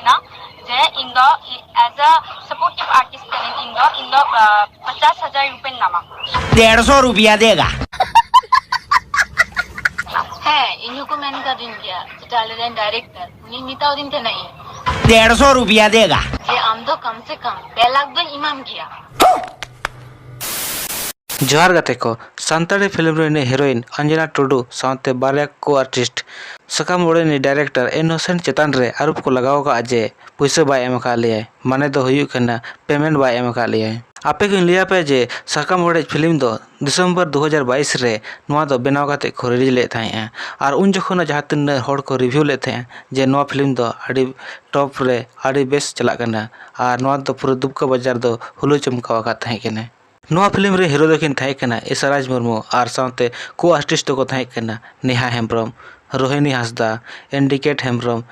ना जे इन दो as a supportive artist करें इन दो 50,000 रुपए नामा 150 रुपया देगा। है इन्हीं को मैंने कर दिन किया जेटा डायरेक्टर उन्हीं मिताओ दिन थे नहीं 150 रुपया देगा। जे आम दो कम से कम 2 लाख दो इमाम किया जोहार गाते को सानताड़ी फिल्म रे हिरोइन अंजना टुडू सावते बारया को आर्टिस्ट सकाम ओड़े डायरेक्टर इनोसेंट चेतान रे आरोप को लगाव का जे पैसा बाय एम का लिया माने दो हुयु कना पेमेंट बाय एम का लिया आपे को लिया पे जे सकाम ओड़े फिल्म दो दिसंबर 2022 रे नवा दो बनाव काते को रिलीज ले थाया और उन जखोना जहां तिन हड़ को रिव्यू ले थे जे नवा फिल्म दो आडी टॉप रे आडी बेस्ट चला कना और नवा दो पूरा दुबका बाजार दो हुलु चमकावा का थाय केने नवा फिल्म रे हिरो दकिन थाय कना इसराज मुर्मू और सावते को आर्टिस्ट को थाय कना नेहा हेम्ब्रम रोहिणी हांसदा इंडिकेट हेम्ब्रम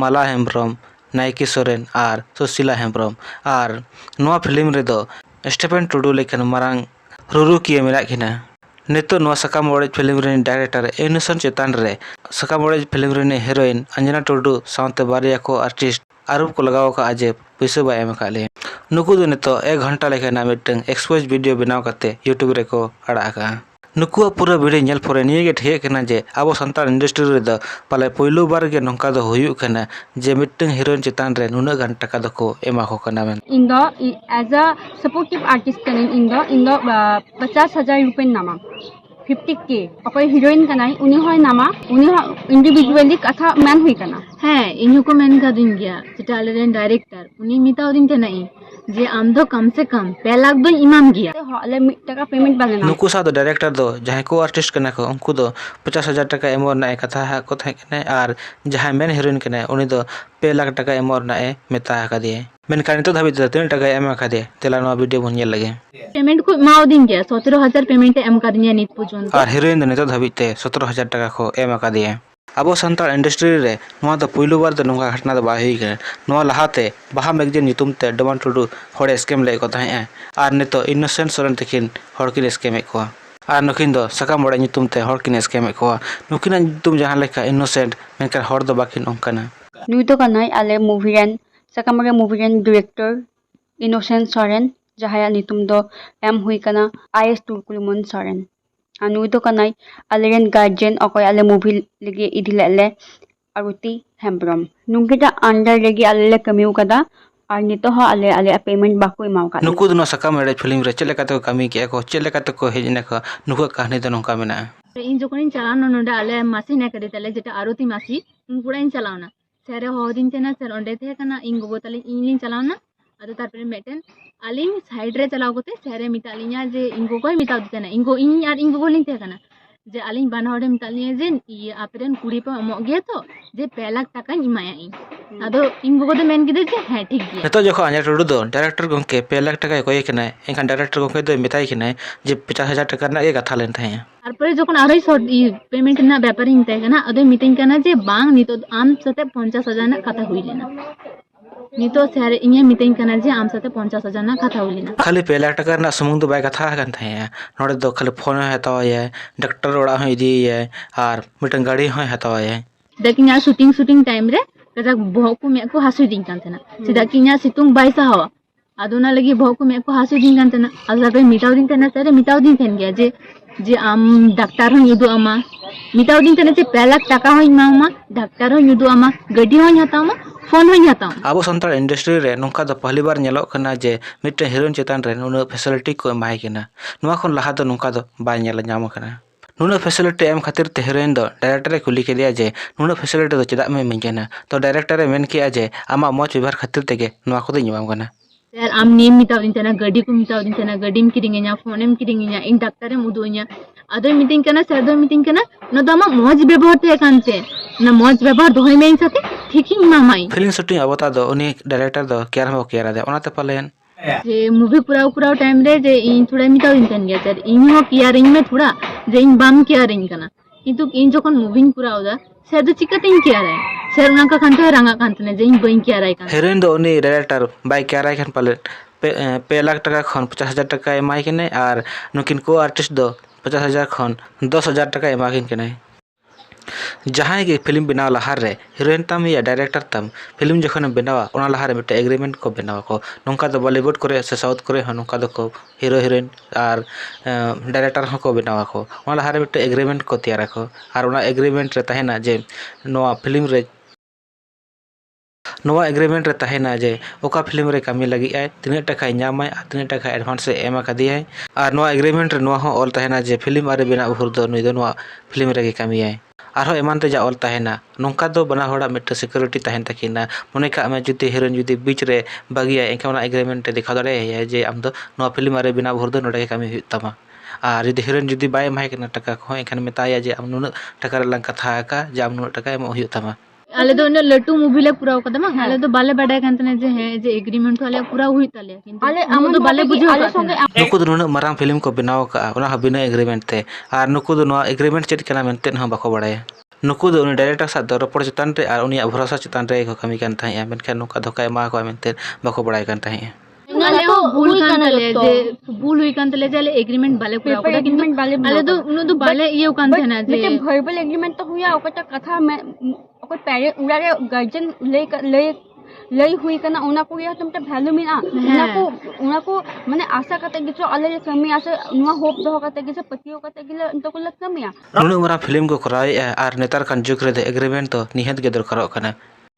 माला हेम्ब्रम नायकी सोरेन और सुशीला हेम्ब्रम और नवा फिल्म रे दो स्टेफन टुडू लेकिन मारांग रुरु किए मिला किना नितो नवा सकाम ओड़े फिल्म रे डायरेक्टर इनोसेंट चेतान रे सकाम ओड़े फिल्म रे हिरोइन अंजना टुडू सावते बारया को आर्टिस्ट आरोप को लगाव का जे पैसा बाय एम का ले नुकु दो नितो 1 घंटा लेखाना मिटंग एक्सपोज वीडियो बनाव काते यूट्यूब रे को अड़ा का नुकुआ पूरा वीडियो नेल परे निये गे ठे कना जे अब संताल इंडस्ट्री रे दो पाले पहिलो बार गे नोंका दो हुयु कना जे मिटंग हिरोइन चितान रे नुना घंटा का दो को एमा को कना मेन इन दो एज अ सपोर्टिव आर्टिस्ट करें इन दो 50,000 रुपए नामा 50K अकोय हीरोइन कनाई उनी होय नामा उनी इंडिविजुअली कथा मैन हुई कना है इन्हीं को मैंने कर दिन गया जेटा डायरेक्टर उनी मिताओ दिन थे नहीं जे आम दो कम से कम 2 लाख दो इमाम गया हले टका पेमेंट बागना नुकु सा दो डायरेक्टर दो जहां को आर्टिस्ट कना को उनको दो 50,000 टका एमोर ना कथा हा को थाय कना और जहां मेन हीरोइन कना उनी दो 2 लाख टका एमोर ना मेता का दिए मेन कानी तो धाबी 3 टका एम का दे तेला नो वीडियो बन नेल लगे पेमेंट को माओ दिन गया 17,000 पेमेंट एम कर दिया नित पुजन और हीरोइन नितो धाबी ते 17,000 टका को एम का दिए अब सानताल इंडस्ट्री रे नवा दो पहिलो बार दो नोंगा घटना दो बाय हुई नवा लहाते बाहा मैगजीन नितुम ते डमान टुडू हड़े स्कैम ले को थाय और नितो इनोसेंट सोरेन तकिन हड़ किन स्कैम को और नुकिन दो सकाम ओड़े नितुम ते हड़ किन स्कैम को नुकिन नितुम जहां लेखा इनोसेंट मेनकर हड़ दो बाकिन ओंकाना नुई तो कनाई आले मूवी रेन सकाम रे मूवी रेन डायरेक्टर इनोसेंट सोरेन जहाया नितुम दो एम हुई कना आईएस तुलकुलमन सोरेन नुई तो कनाई आलेरेन गार्जियन अकोय आले मूवी लगे इदिले आरुति हेम्ब्रम नुंगिटा अंडर लगे आले कमिउ कदा और नितो हो आले पेमेंट बाको इमाव का नुकु दो सकाम ओड़े फिल्म रे चले काते को कमी के को चले काते को हेजने को नुकु कहानी दो नोंका मेना इन जोकनिन चलानो नोडा आले मासी ने करे तले जेटा आरुति मासी उन पुरा इन चलावना सेरे हो दिन तेना सर ओंडे थे कना इन गोगो तले इन चलावना अदो तारपरे मेटेन आलिंग साइड रे चलाव कोते सेरे मितालिया जे इन गोगो मिताव दितेना इन गो इन यार इन गोगो लिंग थे कना जे आलिंग बाना हडे मितालिया जे ये आपेरन कुड़ी पे अमो गया तो जे 2 लाख टका इमाया इन अदो इन गोगो दे मेन किदे जे है ठीक गया नितो जखो अंजा टुडू दो डायरेक्टर गोंके 2 लाख टका कोय कना एखान डायरेक्टर गोंके दो मिताई कना जे 50,000 टका ना ए कथा लेन थाया तारपरे जोकन आरोई शॉर्ट पेमेंट ना व्यापार इन थे कना अदो मीटिंग कना जे बांग नितो आम सते 50,000 ना कथा हुई लेना नितो सेरे इnye मीटिंग कना जे आम सते 50,000 ना कथा हुई लेना खाली 2 लाख टका ना सुमुंग दो बाय कथा कन थाया नोडे दो खाली फोन हतावय डॉक्टर ओड़ा हो इदी और मिटन गाड़ी हो हतावय देखिन यार शूटिंग टाइम रे कजा भोकु मे को हासु दिन कान थना सिदा किnya सितुंग बाइसा हवा आदोना लगी भोकु मे को हासु दिन कान थना अगर पे मिटाउ दिन थना सेरे मिटाउ दिन थन गया जे आम डॉक्टर हो युदु अमा मिटाउ दिन थना जे 2 लाख टका हो इमामा डॉक्टर हो युदु अमा गड्डी हो हतामा फोन हो हताम अब सानताल इंडस्ट्री रे नोंका दो पहली बार नेलो कना जे मिटे हीरोइन चितान रे नुना फैसिलिटी को एमाय केना नुवा खन लहा दो नोंका दो बाय नेला नाम कना नुना फैसिलिटी एम खातिर ते हीरोइन दो डायरेक्टर रे कुली के दिया जे नुना फैसिलिटी दो चदा में मिंगेना तो डायरेक्टर रे मेन किया जे आमा मोच व्यवहार खातिर तेगे नुवा को दो निमाम कना यार आम नेम मिटाउ दिन तना गड्डी को मिटाउ दिन तना गड्डीम किरिंगेnya फोनेम किरिंगेnya इन डॉक्टर एम उदुnya अदो मीटिंग कना सरदो मीटिंग कना न दमा मोज व्यवहार ते कानते न मोज व्यवहार दोहय मेन साथे ठीक ही मामाई फिल्म शूटिंग अबता दो उनी डायरेक्टर दो केयर हो केयर दे ओनाते पालेन जे मूवी पुराव टाइम रे जे इन थोड़ा मिटाउ दिन तन गया सर इन हो केयरिंग में थोड़ा जे इन बाम केयरिंग कना किंतु इन जोकन मूविंग पुराव दा सर दो चिकटिंग केयर है सर उना का खानते रंगा खानते जे इन बइन केयर है कान हीरोइन दो उनी डायरेक्टर बाय केयर है खान पाले 2 लाख टका खन 50,000 टका एमाय केने और नुकिन को आर्टिस्ट दो 50,000 खन 10,000 टका एमाकिन केने जहाँ के फिल्म बनाव लहार रे हीरोइन तम या डायरेक्टर तम फिल्म जखन बनावा ओना लहार मिट्टे एग्रीमेंट को बनावा को नौका दो बॉलीवुड करे से साउथ करे हो नौका दो को हीरो हीरोइन और डायरेक्टर हो को बनावा को ओना लहार मिट्टे एग्रीमेंट को तैयार को और ओना एग्रीमेंट रे तहेना जे नोआ फिल्म रे नोआ एग्रीमेंट रे तहेना जे ओका फिल्म रे कमी लगी आय तिने टका ᱧᱟᱢᱟᱭ तिने टका एडवांस एम आकदियाय और नोआ एग्रीमेंट रे नोआ हो ऑल तहेना जे फिल्म आरे बिना भुर दो नुई दो नोआ फिल्म रे कमी आय आरो एमान ते जा ऑल तहेना नोंका दो बना होड़ा मिट्टे सिक्योरिटी तहेन तकिना मने का में जुदी हीरोइन जुदी बीच रे बागिया एंका ओना एग्रीमेंट दिखा दरे है जे आम दो नोआ फिल्म आरे बिना भुर दो नोडे कमी हुई तमा और जुदी हीरोइन जुदी बाय माय केना टका को एंखान मेताया जे आम नुन टका रे लंग कथा का जे आम नुन टका एम हुई तमा आले दो ने लटू मूवी ले पूरा कदम आले दो बाले बडाय कांतने जे है जे एग्रीमेंट वाले पूरा हुई तले किंतु आले हम दो बाले बुझो नुकु दो नुन माराम फिल्म को बनाव का ओना बिना एग्रीमेंट ते और नुकु दो नोआ एग्रीमेंट चेक कना मेनते न बाको बडाय नुकु दो उनी डायरेक्टर सा दो रपड़ चितान रे और उनी भरोसा चितान रे को कमी कान थाया मेनखान नुका धोका एमा को मेनते बाको बडाय कान थाया आले हो भूल कान तले जे भूल हुई कान तले जे एग्रीमेंट बाले पूरा कोदा किंतु आले दो उनु दो बाले इयो कान थेना जे मिटे वर्बल एग्रीमेंट तो हुआ ओकटा कथा में ओको पेरे उड़ारे गार्जियन ले हुई कना उना को या तुमते वैल्यू मिना उना को माने आशा कते गिचो आले कमी आसे नुवा होप दो कते गिसे पतियो कते गिले तो को कमिया नुनु मरा फिल्म को कराय और नेतार कान जुग रे एग्रीमेंट तो निहत के दरकार कना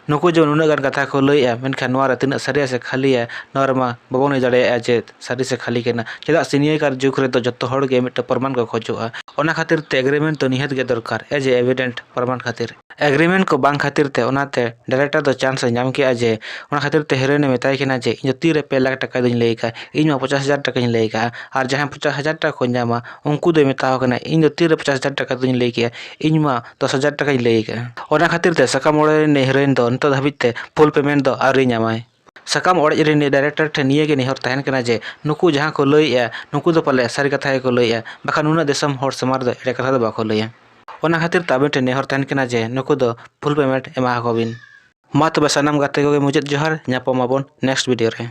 नुकु जो नुना गान कथा को लैया मेनखान नोरा तिना सारिया से खाली है नोरमा बाबोन जड़े जे सारी से खाली केना चेदा सीनियर कार जुग रे तो जत्तो हड़ गे मिट प्रमाण को खोजुआ ओना खातिर ते एग्रीमेंट तो निहत के दरकार एज एविडेंट प्रमाण खातिर एग्रीमेंट को बांग खातिर ते ओनाते डायरेक्टर तो चांस नाम के जे ओना खातिर ते हीरोइन मेताय केना जे इन ती रे 5 लाख टका दिन लेका इन 50,000 टका दिन लेका और जहां 50,000 टका को नामा उनको दे मेताव कना इन ती रे 50,000 टका दिन लेके इन मा 10,000 टका दिन लेका ओना खातिर ते सका मोड़े ने हीरोइन दो अंत धाबिते फुल पेमेंट दो आरी नामाय सकाम ओड़े रे डायरेक्टर ठे निये के निहर तहन कना जे नुकु जहां को लैया नुकु दो पले सारी कथा को लैया बखा नुना देशम हर समार दो एटे कथा दो बाको लैया ओना खातिर ताबे ठे निहर तहन कना जे नुकु दो फुल पेमेंट एमा को बिन मा तबे सनम गाते को मुजत जोहार ᱧᱟᱯᱟᱢ ᱟᱵᱚᱱ नेक्स्ट वीडियो रे।